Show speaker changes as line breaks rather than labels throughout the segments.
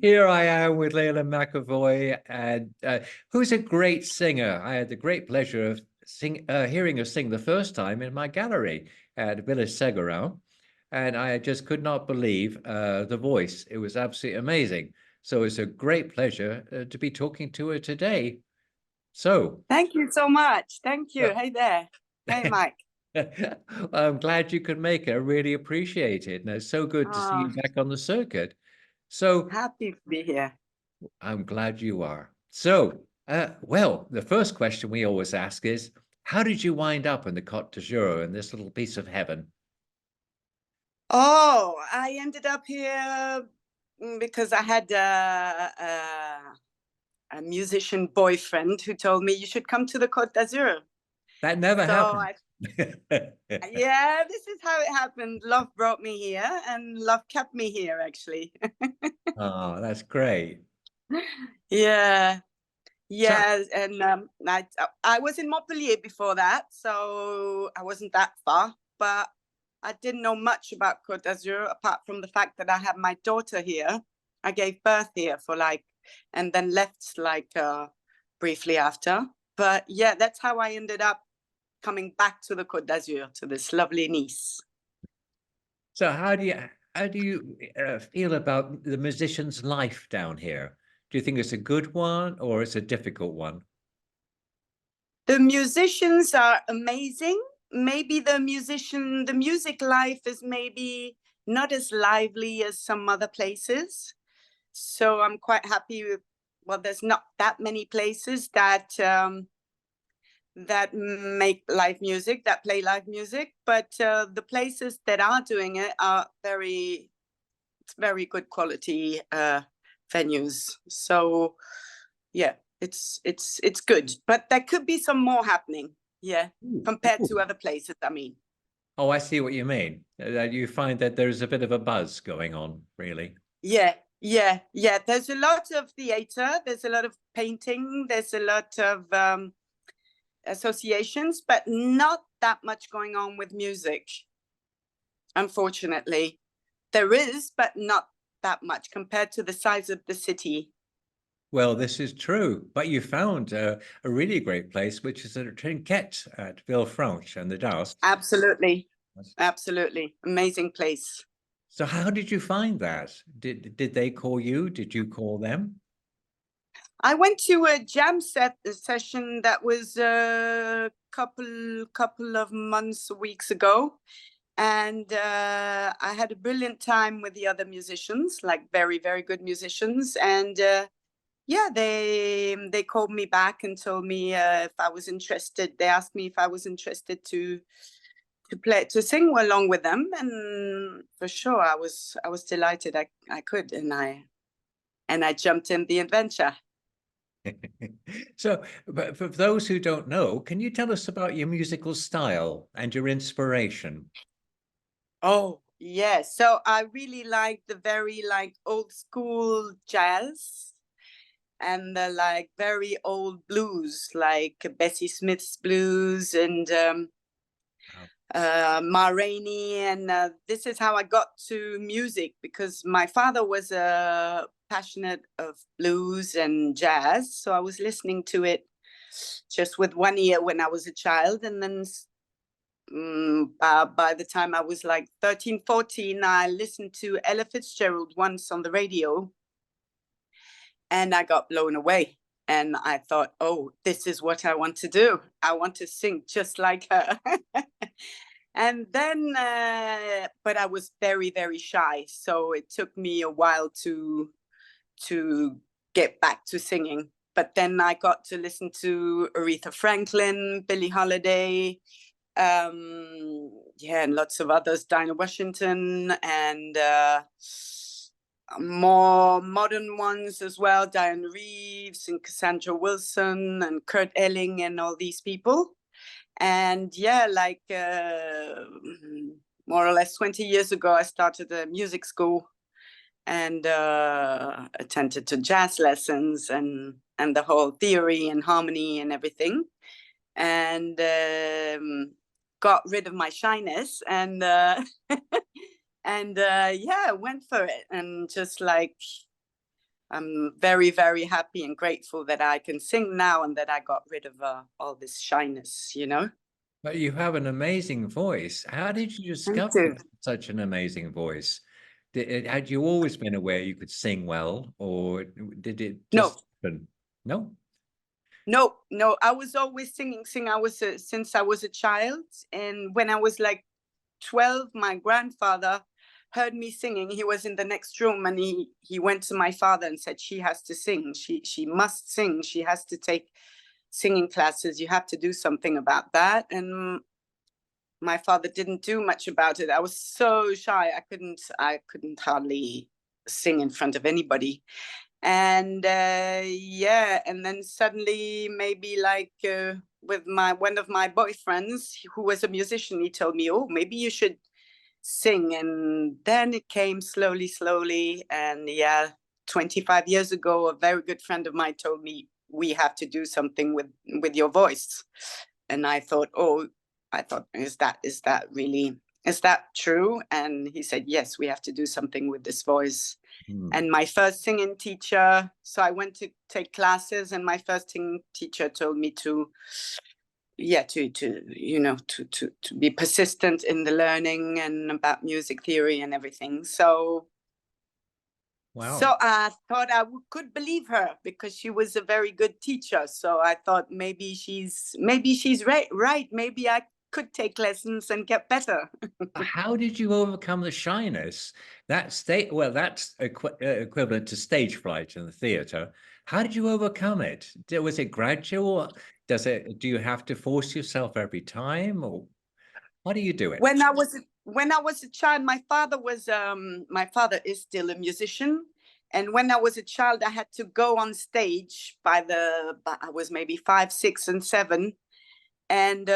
Here I am with Leila Macavoy, and who's a great singer. I had the great pleasure of hearing her sing the first time in my gallery at Villa Segura, and I just could not believe the voice. It was absolutely amazing. So it's a great pleasure to be talking to her today. So,
Thank you so much. Thank
uh,
you. Hey there. Hey, Mike.
I'm glad you could make it. I really appreciate it. And it's so good to see
Oh,
you back on the circuit. So,
happy to be here.
I'm glad you are. So, well, the first question we always ask is, how did you wind up in the Côte d'Azur in this little piece of heaven?
Oh, I ended up here because I had a musician boyfriend who told me you should come to the Côte d'Azur.
That never
So
happened.
yeah, this is how it happened. Love brought me here, and love kept me here, actually.
Oh, that's great.
Yeah.
So,
Yeah, and I was in Montpellier before that, so I wasn't that far, but I didn't know much about Côte d'Azur apart from the fact that I had my daughter here. I gave birth here and then left briefly after. But yeah, that's how I ended up coming back to the Côte d'Azur, to this lovely Nice.
so how do you feel about the musician's life down here? Do you think it's a good one or it's a difficult one?
The musicians are amazing. Maybe the music life is maybe not as lively as some other places. So I'm quite happy with, well, there's not that many places that make live music, that play live music, but the places that are doing it are very good quality venues. So yeah, it's good, but there could be some more happening. Yeah,
Ooh,
compared to
ooh.
other places. I mean,
Oh, I see what you mean. That you find that there's a bit of a buzz going on, really.
yeah. There's a lot of theater. There's a lot of painting. There's a lot of associations, but not that much going on with music. Unfortunately, there is, but not that much compared to the size of the city.
Well, this is true, but you found a really great place, which is a trinquet at Villefranche and the Doust.
Absolutely, absolutely, amazing place.
So how did you find that? Did they call you? Did you call them?
I went to a session that was a couple of months, weeks ago, and I had a brilliant time with the other musicians, like very good musicians, and yeah, they called me back and told me if I was interested. They asked me if I was interested to sing along with them, and for sure I was delighted I could, and I jumped in the adventure.
So, but for those who don't know, can you tell us about your musical style and your inspiration?
Oh, yeah. So I really like the very old school jazz and the very old blues, like Bessie Smith's blues and
Wow.
Ma Rainey. And this is how I got to music because my father was passionate of blues and jazz. So I was listening to it just with one ear when I was a child. And then by the time I was like 13, 14, I listened to Ella Fitzgerald once on the radio and I got blown away. And I thought, oh, this is what I want to do. I want to sing just like her. And then, but I was very shy. So it took me a while to get back to singing. But then I got to listen to Aretha Franklin, Billie Holiday, yeah, and lots of others, Dinah Washington, and more modern ones as well, Diane Reeves and Cassandra Wilson and Kurt Elling and all these people. And yeah, more or less 20 years ago, I started a music school and attended to jazz lessons and the whole theory and harmony and everything. And got rid of my shyness and and yeah, went for it and just I'm very, very happy and grateful that I can sing now and that I got rid of all this shyness, you know.
But you have an amazing voice. How did you
Thank
discover
you.
such an amazing voice? Had you always been aware you could sing well, or did it
No,
just happen? No?
no. I was always singing. I was since I was a child, and when I was like 12, my grandfather heard me singing. He was in the next room, and he went to my father and said, "She has to sing. She must sing. She has to take singing classes. You have to do something about that." And my father didn't do much about it. I was so shy. I couldn't hardly sing in front of anybody. And yeah, and then suddenly, maybe like with my one of my boyfriends who was a musician, he told me, "Oh, maybe you should sing." And then it came slowly. And yeah, 25 years ago, a very good friend of mine told me, "We have to do something with your voice." And I thought, is that really, is that true? And he said, "Yes, we have to do something with this voice."
Hmm.
And my first singing teacher, so I went to take classes, and my first singing teacher told me to, yeah, to be persistent in the learning and about music theory and everything. So
Wow.
I thought could believe her, because she was a very good teacher. So I thought, maybe she's right. Maybe I could take lessons and get better.
How did you overcome the shyness? Well, that's equivalent to stage fright in the theater. How did you overcome it? Was it gradual? Do you have to force yourself every time, or how do you do it?
When I was a child, my father is still a musician. And when I was a child, I had to go on stage I was maybe 5, 6, and 7. And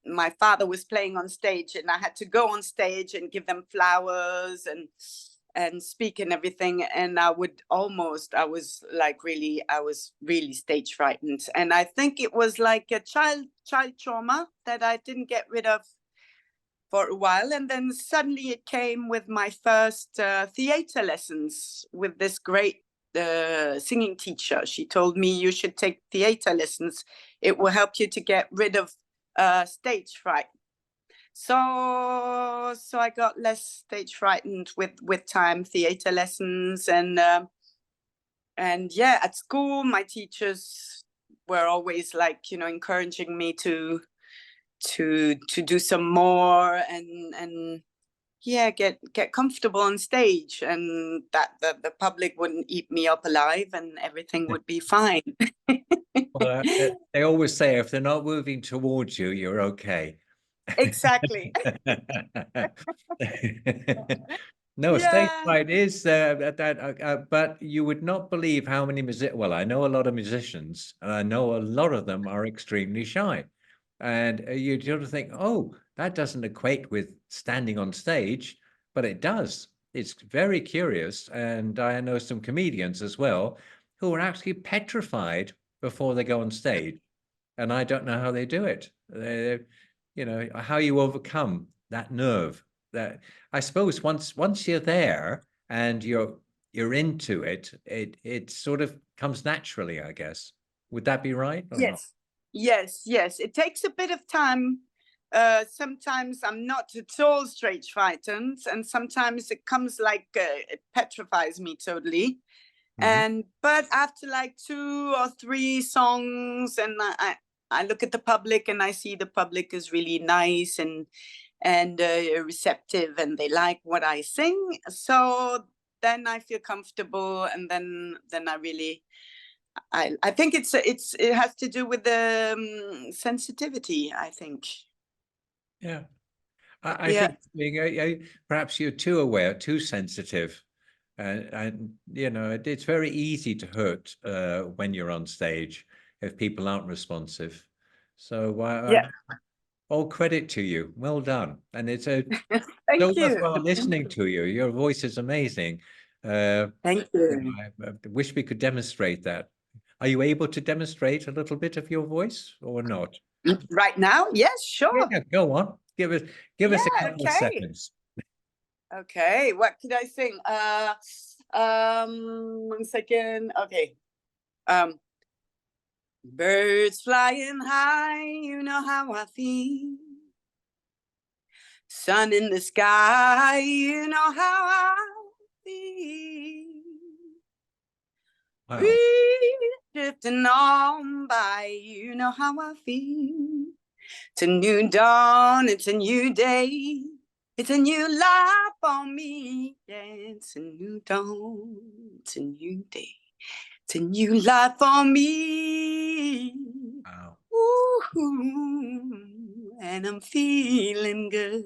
my father was playing on stage, and I had to go on stage and give them flowers and speak and everything. And I was really stage frightened. And I think it was like a child trauma that I didn't get rid of for a while. And then suddenly it came with my first theater lessons with this great singing teacher. She told me, "You should take theater lessons. It will help you to get rid of stage fright." So I got less stage frightened with time, theater lessons. And yeah, at school, my teachers were always like, encouraging me to do some more, and yeah, get comfortable on stage, and that the public wouldn't eat me up alive, and everything would be fine.
Well, they always say if they're not moving towards you, you're okay.
Exactly.
No, stage
Yeah.
fright is but you would not believe how many well, I know a lot of musicians, and I know a lot of them are extremely shy. And you sort of think, oh, that doesn't equate with standing on stage, but it does. It's very curious. And I know some comedians as well who are actually petrified before they go on stage. And I don't know how they do it. How you overcome that nerve. That I suppose once you're there and you're into it, it sort of comes naturally, I guess. Would that be right or not?
Yes. Yes. It takes a bit of time. Sometimes I'm not at all stage frightened, and sometimes it comes like it petrifies me totally.
Mhm.
But after like 2 or 3 songs, and I look at the public, and I see the public is really nice and receptive, and they like what I sing. So then I feel comfortable, and then I think it has to do with the sensitivity, I think.
Yeah. I
Yeah.
think perhaps you're too aware, too sensitive. And it's very easy to hurt when you're on stage if people aren't responsive. So
Yeah.
all credit to you. Well done. And it's so
Thank you.
worthwhile listening to you. Your voice is amazing. Uh,
Thank you.
I wish we could demonstrate that. Are you able to demonstrate a little bit of your voice or not?
Right now? Yes, sure.
Yeah, go on. Give us a
Yeah,
couple of
okay.
seconds.
Okay, what could I sing? One second. Okay. Birds flying high, you know how I feel. Sun in the sky, you know how I feel.
Wow.
Breeze drifting on by, you know how I feel. It's a new dawn, it's a new day, it's a new life for me. Yeah, it's a new dawn, it's a new day, it's a new life for me.
Wow.
Ooh, and I'm feeling good.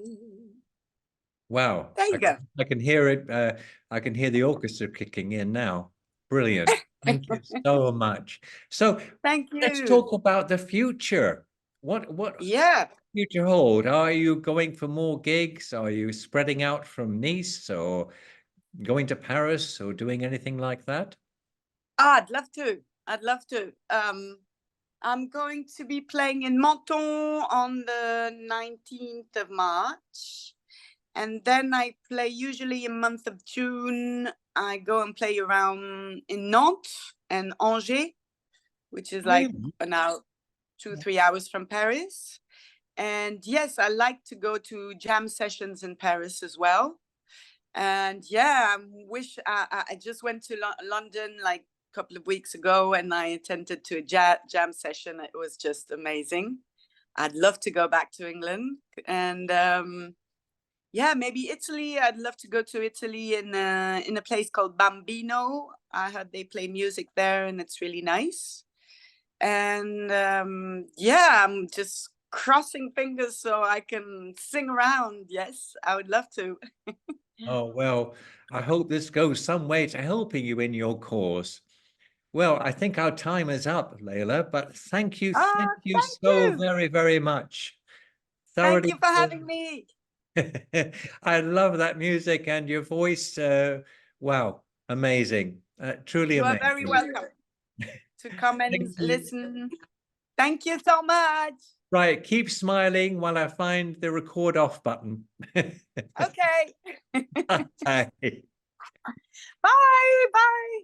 Wow.
There you go.
I can hear it. I can hear the orchestra kicking in now. Brilliant. Thank you so much. So
Thank
let's
you.
talk about the future. What
Yeah.
future hold? Are you going for more gigs? Are you spreading out from Nice or going to Paris or doing anything like that?
I'd love to. I'd love to. I'm going to be playing in Menton on the 19th of March. And then I play usually in month of June. I go and play around in Nantes and Angers, which is like
Really?
an hour, 2, 3 hours from Paris. And yes, I like to go to jam sessions in Paris as well. And yeah, I just went to London like a couple of weeks ago, and I attended to a jam session. It was just amazing. I'd love to go back to England, and yeah, maybe Italy. I'd love to go to Italy in a place called Bambino. I heard they play music there, and it's really nice. And yeah, I'm just crossing fingers so I can sing around. Yes, I would love to.
Oh, well, I hope this goes some way to helping you in your cause. Well, I think our time is up, Leila, but thank
Ah,
you
thank
so
you.
very, very much.
Thank
Thoroughly.
you for having me.
I love that music and your voice. Wow, amazing. Truly
You are very
amazing.
welcome to come
Thank
and
you.
listen. Thank you so much.
Right, keep smiling while I find the record off button.
Okay.
Bye.
Bye. Bye.